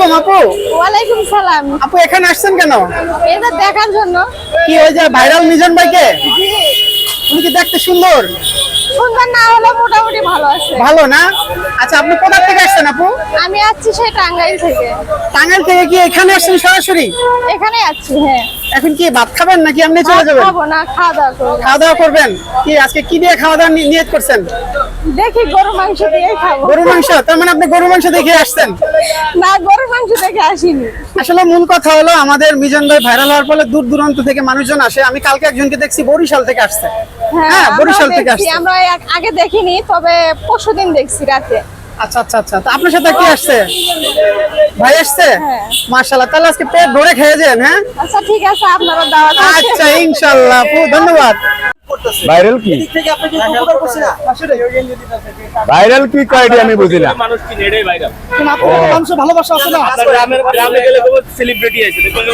আলাইকুম আপু। ওয়ালাইকুম সালাম। আপু এখানে আসছেন কেন? এটা দেখার জন্য। কি ওই যে ভাইরাল মিজান ভাইকে? জি। উনি কি দেখতে সুন্দর? সুন্দর না হলে মোটামুটি ভালো আছে। ভালো না? আচ্ছা আপনি কোথা থেকে আসছেন আপু? আমি আসছি সেই টাঙ্গাইল থেকে। টাঙ্গাইল থেকে কি এখানে আসছেন সরাসরি? এখানে আসছি, হ্যাঁ। এখন কি ভাত খাবেন নাকি আপনি চলে যাবেন? খাবো না, খাওয়া দাওয়া করবো। খাওয়া দাওয়া করবেন? কি আজকে কি দিয়ে খাওয়া দাওয়া নিয়ত করছেন? দেখি গরু মাংস দিয়ে খাবো। গরু মাংস? তার মানে আপনি গরু মাংস দেখে আসছেন? না, গরু মাংস দেখে আসিনি। আসলে মূল কথা হলো আমাদের মিজান ভাই ভাইরাল হওয়ার ফলে দূর দূরান্ত থেকে মানুষজন আসে। আমি কালকে একজনকে দেখছি বরিশাল থেকে আসছে। হ্যাঁ, বরিশাল থেকে আসছে। আমরা আগে দেখিনি, তবে পরশুদিন দেখছি রাতে। আচ্ছা আচ্ছা আচ্ছা, তো আপনার সাথে কি আসছে? ভাই আসছে? হ্যাঁ। মাশাআল্লাহ, তাহলে আজকে পেট ভরে খেয়ে যান। হ্যাঁ আচ্ছা ঠিক আছে, আপনারা দাওয়াত আছে। আচ্ছা ইনশাআল্লাহ আপু, ধন্যবাদ। ভাইরাল কি ভাইরাল কি কয়টি আমি বুঝি না। মানুষ কি নেড়ে ভাইরাল আপনার ভালোবাসা আছে না? গ্রামে গেলে সেলিব্রিটি আছে দেখবেন